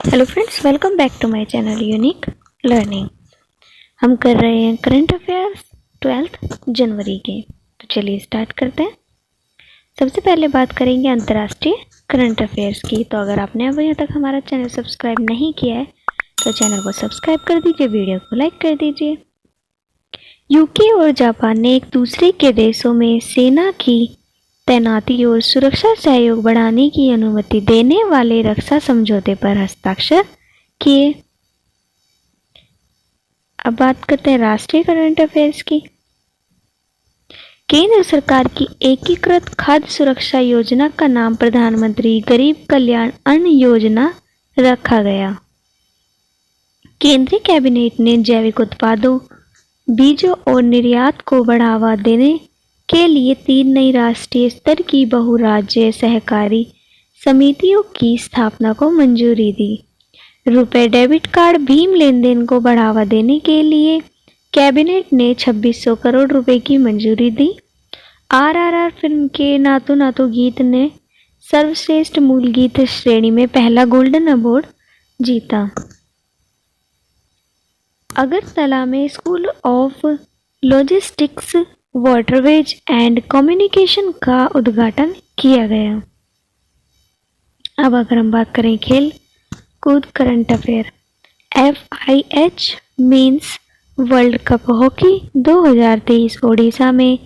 Hello friends, welcome back to my channel unique learning. हम कर रहे हैं करंट अफेयर्स 12 जनवरी के। तो चलिए स्टार्ट करते हैं। सबसे पहले बात करेंगे अंतर्राष्ट्रीय करंट अफेयर्स की। तो अगर आपने अभी तक हमारा चैनल सब्सक्राइब नहीं किया है तो चैनल को सब्सक्राइब कर दीजिए, वीडियो को लाइक कर दीजिए। यूके और जापान ने एक दूसरे के देशों में सेना की तैनाती और सुरक्षा सहयोग बढ़ाने की अनुमति देने वाले रक्षा समझौते पर हस्ताक्षर किए। अब बात करते हैं राष्ट्रीय करंट अफेयर्स की। केंद्र सरकार की एकीकृत खाद्य सुरक्षा योजना का नाम प्रधानमंत्री गरीब कल्याण अन्न योजना रखा गया। केंद्रीय कैबिनेट ने जैविक उत्पादों, बीजों और निर्यात को बढ़ावा देने के लिए 3 नई राष्ट्रीय स्तर की बहुराज्य सहकारी समितियों की स्थापना को मंजूरी दी। रुपए डेबिट कार्ड भीम लेन देन को बढ़ावा देने के लिए कैबिनेट ने 2600 करोड़ रुपए की मंजूरी दी। आरआरआर फिल्म के नातू नातू गीत ने सर्वश्रेष्ठ मूल गीत श्रेणी में पहला गोल्डन अवार्ड जीता। अगरतला में school of logistics, waterways and communication का उद्घाटन किया गया। अब अगर हम बात करें खेल कूद current affair, FIH mains world cup hockey 2023 Odisha में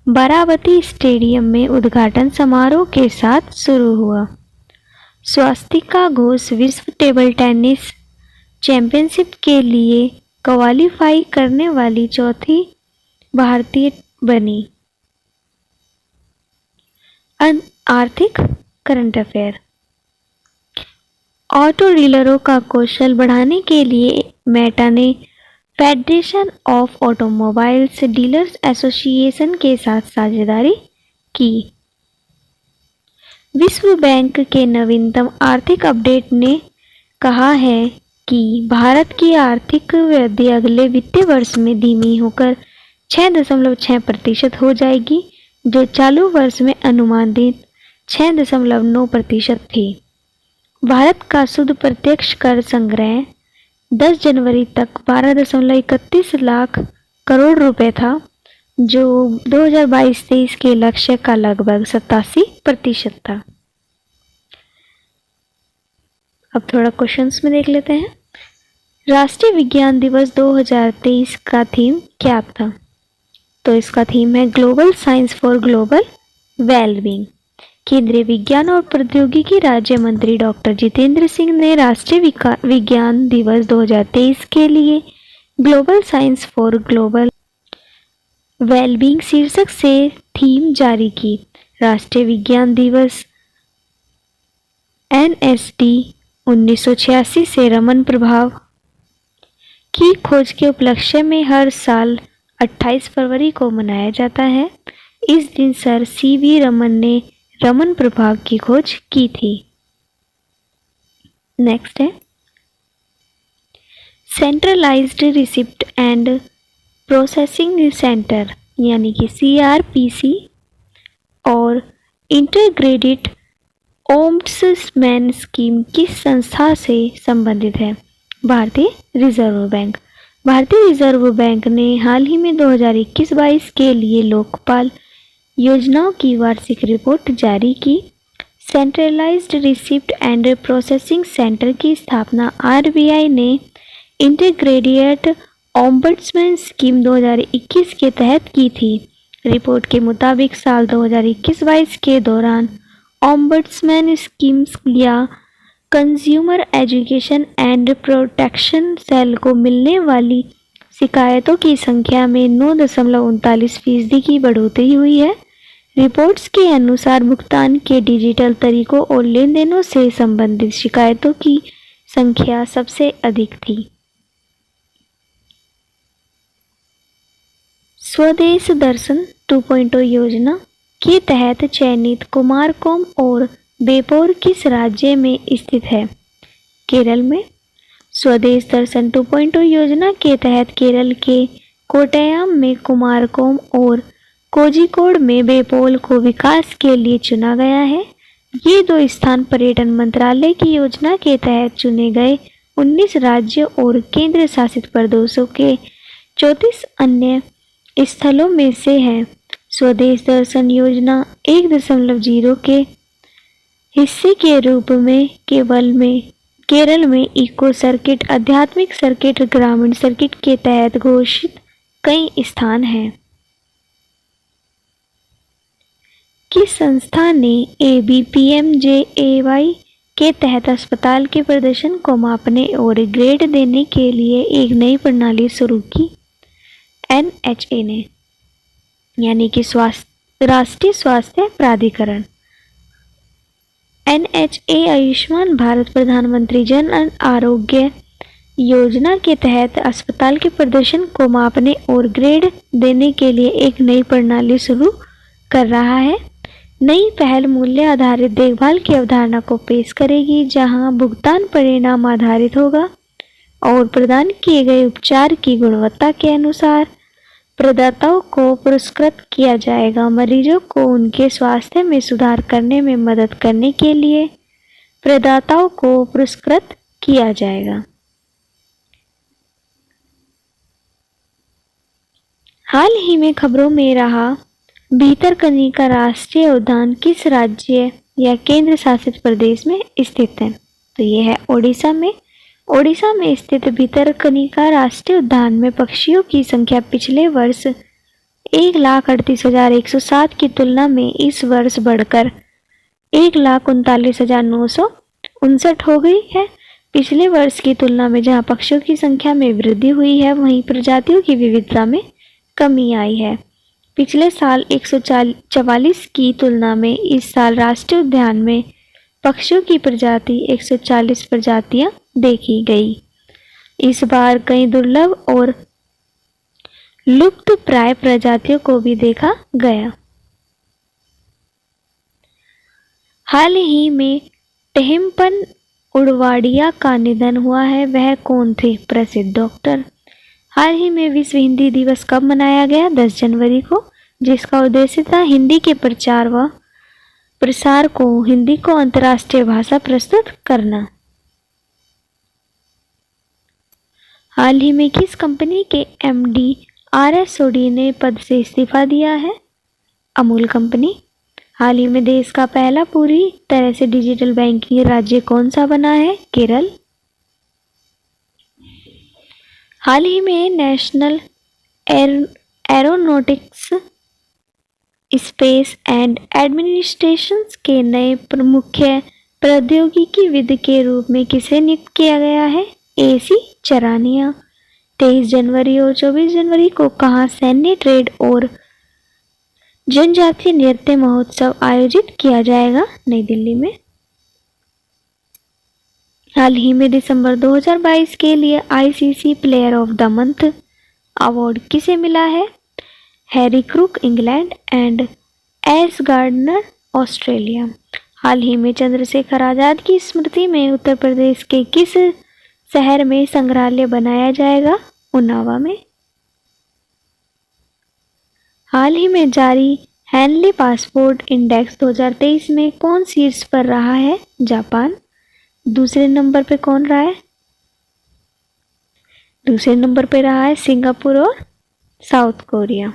बारावती स्टेडियम में उद्घाटन समारोह के साथ शुरू हुआ। स्वास्तिका घोष विश्व टेबल टेनिस चैंपियनशिप के लिए क्वालीफाई करने वाली चौथी भारतीय बनी। आर्थिक करंट अफेयर, ऑटो डीलरों का कौशल बढ़ाने के लिए मेटा ने federation of automobiles dealers association के साथ साझेदारी की। विश्व बैंक के नवीनतम आर्थिक अपडेट ने कहा है कि भारत की आर्थिक वृद्धि अगले वित्तीय वर्ष में धीमी होकर 6.6% हो जाएगी, जो चालू वर्ष में अनुमानित 6.9% थी। भारत का शुद्ध प्रत्यक्ष कर संग्रह 10 जनवरी तक 12.31 लाख करोड़ रुपए था, जो 2022-23 के लक्ष्य का लगभग 87% था। अब थोड़ा क्वेश्चंस में देख लेते हैं। राष्ट्रीय विज्ञान दिवस 2023 का थीम क्या था? तो इसका थीम है global science for global wellbeing. केंद्रीय विज्ञान और प्रौद्योगिकी राज्य मंत्री डॉक्टर जितेंद्र सिंह ने राष्ट्रीय विज्ञान दिवस 2023 के लिए global science for global wellbeing शीर्षक से थीम जारी की। राष्ट्रीय विज्ञान दिवस NSD 1986 से रमन प्रभाव की खोज के उपलक्ष्य में हर साल 28 फरवरी को मनाया जाता है। इस दिन सर CV रमन ने रमन प्रभाव की खोज की थी। नेक्स्ट है centralised receipt and processing centre यानी कि CRPC और इंटीग्रेटेड ओम्बड्समैन स्कीम किस संस्था से संबंधित है? भारतीय रिजर्व बैंक। भारतीय रिजर्व बैंक ने हाल ही में 2021-22 के लिए लोकपाल योजनाओं की वार्षिक रिपोर्ट जारी की। Centralised receipt and processing centre की स्थापना RBI ने इंटीग्रेटेड ओम्बड्समैन स्कीम 2021 के तहत की थी। रिपोर्ट के मुताबिक साल 2021-22 के दौरान ओम्बड्समैन स्कीम्स या consumer education and protection cell को मिलने वाली शिकायतों की संख्या में 9.39% की बढ़ोतरी हुई है। रिपोर्ट्स के अनुसार भुगतान के डिजिटल तरीकों और लेन देनों से संबंधित शिकायतों की संख्या सबसे अधिक थी। स्वदेश दर्शन 2.0 योजना के तहत चयनित कुमारकोम और बेपोर किस राज्य में स्थित है? केरल में। स्वदेश दर्शन 2.0 योजना के तहत केरल के कोट्टयम में कुमारकोम और कोझिकोड में बेपोल को विकास के लिए चुना गया है। ये 2 स्थान पर्यटन मंत्रालय की योजना के तहत चुने गए 19 राज्यों और केंद्र शासित प्रदेशों के 34 अन्य स्थलों में से है। स्वदेश दर्शन योजना 1.0 के हिस्से के रूप में केरल में इको सर्किट, आध्यात्मिक सर्किट, ग्रामीण सर्किट के तहत घोषित कई स्थान हैं। किस संस्था ने ABPMJAY के तहत अस्पताल के प्रदर्शन को मापने और ग्रेड देने के लिए एक नई प्रणाली शुरू की? NHA ने, यानी कि राष्ट्रीय स्वास्थ्य प्राधिकरण। NHA आयुष्मान भारत प्रधानमंत्री जन आरोग्य योजना के तहत अस्पताल के प्रदर्शन को मापने और ग्रेड देने के लिए एक नई प्रणाली शुरू कर रहा है। नई पहल मूल्य आधारित देखभाल की अवधारणा को पेश करेगी, जहां भुगतान परिणाम आधारित होगा और प्रदान किए गए उपचार की गुणवत्ता के अनुसार प्रदाताओं को पुरस्कृत किया जाएगा। मरीजों को उनके स्वास्थ्य में सुधार करने में मदद करने के लिए प्रदाताओं को पुरस्कृत किया जाएगा। हाल ही में खबरों में रहा भितरकनिका राष्ट्रीय उद्यान किस राज्य या केंद्र शासित प्रदेश में स्थित है? तो ये है ओडिशा में। ओडिशा में स्थित भितरकनिका राष्ट्रीय उद्यान में पक्षियों की संख्या पिछले वर्ष 1,38,107 की तुलना में इस वर्ष बढ़कर 1,39,959 हो गई है। पिछले वर्ष की तुलना में जहां पक्षियों की संख्या में वृद्धि हुई है, वहीं प्रजातियों की विविधता में कमी आई है। पिछले साल 144 की तुलना में इस साल राष्ट्रीय उद्यान में पक्षियों की प्रजाति 140 प्रजातियां देखी गई। इस बार कई दुर्लभ और लुप्त प्राय प्रजातियों को भी देखा गया। हाल ही में टेहमपन उड़वाडिया का निधन हुआ है। वह कौन थे? प्रसिद्ध डॉक्टर। हाल ही में विश्व हिंदी दिवस कब मनाया गया? 10 जनवरी को, जिसका उद्देश्य था हिंदी के प्रचार व प्रसार को हिंदी को अंतर्राष्ट्रीय भाषा प्रस्तुत करना। हाल ही में किस कंपनी के MD RS सोडी ने पद से इस्तीफा दिया है? अमूल कंपनी। हाल ही में देश का पहला पूरी तरह से डिजिटल बैंकिंग राज्य कौन सा बना है? केरल। हाल ही में national aeronautics space and administration के नए मुख्य प्रौद्योगिकीविद के रूप में किसे नियुक्त किया गया है? AC चरानिया। 23 जनवरी और 24 जनवरी को कहाँ सैन्य ट्रेड और जनजातीय नृत्य महोत्सव आयोजित किया जाएगा? नई दिल्ली में। हाल ही में दिसंबर 2022 के लिए ICC player of the month award किसे मिला है? Harry Brook England and Ash Gardner Australia. हाल ही में चंद्रशेखर आजाद की स्मृति में उत्तर प्रदेश के किस शहर में संग्रहालय बनाया जाएगा? उन्नाव में। हाल ही में जारी हेनली पासपोर्ट इंडेक्स 2023 में कौन शीर्ष पर रहा है? जापान। दूसरे नंबर पे कौन रहा है? दूसरे नंबर पे रहा है सिंगापुर और साउथ कोरिया,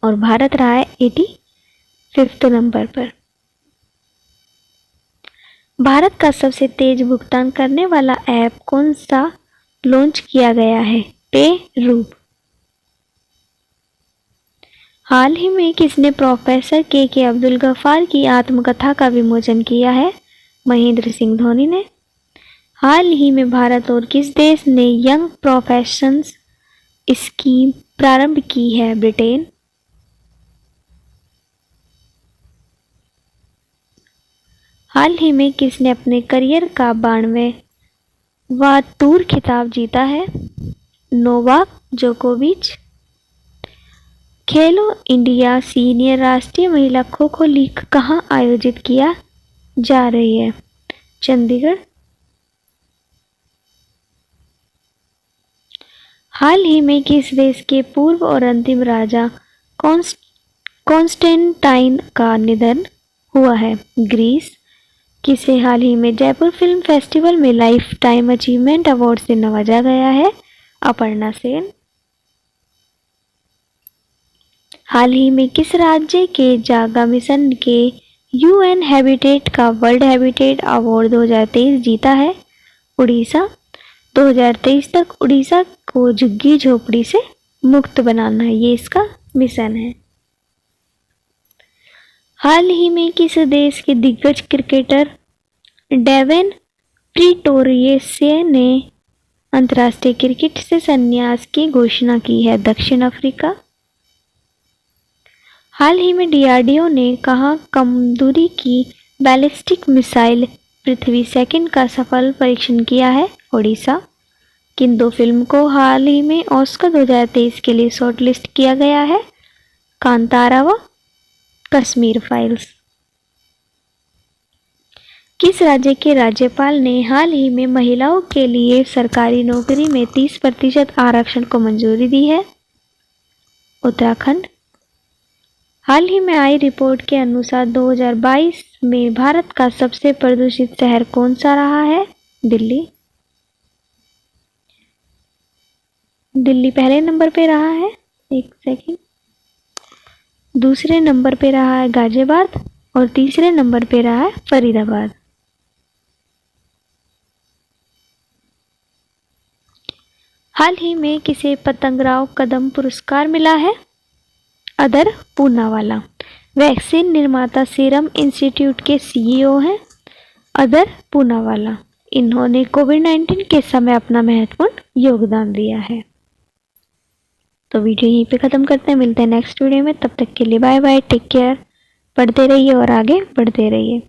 और भारत रहा है 85वें नंबर पर। भारत का सबसे तेज भुगतान करने वाला ऐप कौन सा लॉन्च किया गया है? पेरूप। हाल ही में किसने प्रोफेसर के अब्दुल गफ्फार की आत्मकथा का विमोचन किया है? महेंद्र सिंह धोनी ने। हाल ही में भारत और किस देश ने यंग प्रोफेशनल्स स्कीम प्रारंभ की है? ब्रिटेन। हाल ही में किसने अपने करियर का 92वां टूर खिताब जीता है? नोवाक जोकोविच। खेलो इंडिया सीनियर राष्ट्रीय महिला खो खो लीग कहाँ आयोजित किया जा रही है? चंडीगढ़। हाल ही में किस देश के पूर्व और अंतिम राजा कॉन्स्टेंटाइन का निधन हुआ है? ग्रीस। किसे हाल ही में जयपुर फिल्म फेस्टिवल में लाइफ टाइम अचीवमेंट अवार्ड से नवाजा गया है? अपर्णा सेन। हाल ही में किस राज्य के जागा मिशन के यूएन हैबिटेट का वर्ल्ड हैबिटेट अवार्ड 2023 जीता है? उड़ीसा। 2023 तक उड़ीसा को झुग्गी झोपड़ी से मुक्त बनाना है, ये इसका मिशन है। हाल ही में किस देश के दिग्गज क्रिकेटर डेविन प्रीटोरियसे ने अंतर्राष्ट्रीय क्रिकेट से संन्यास की घोषणा की है? दक्षिण अफ्रीका। हाल ही में डीआरडीओ ने कहा कम दूरी की बैलिस्टिक मिसाइल पृथ्वी सेकंड का सफल परीक्षण किया है? ओडिशा। किन दो फिल्म को हाल ही में ऑस्कर 2023 के लिए शॉर्टलिस्ट किया गया है? कांतारा व कश्मीर फाइल्स। किस राज्य के राज्यपाल ने हाल ही में महिलाओं के लिए सरकारी नौकरी में 30% आरक्षण को मंजूरी दी है? उत्तराखंड। हाल ही में आई रिपोर्ट के अनुसार 2022 में भारत का सबसे प्रदूषित शहर कौन सा रहा है? दिल्ली। दिल्ली पहले नंबर पे रहा है, एक सेकंड, दूसरे नंबर पे रहा है गाजियाबाद और तीसरे नंबर पे रहा है फरीदाबाद। हाल ही में किसे पतंगराव कदम पुरस्कार मिला है? अदर पूनावाला। वैक्सीन निर्माता सीरम इंस्टीट्यूट के सीईओ हैं अदर पूनावाला। इन्होंने कोविड-19 के समय अपना महत्वपूर्ण योगदान दिया है। तो वीडियो यहीं पे ख़त्म करते हैं, मिलते हैं नेक्स्ट वीडियो में। तब तक के लिए बाय बाय, टेक केयर, पढ़ते रहिए और आगे बढ़ते रहिए।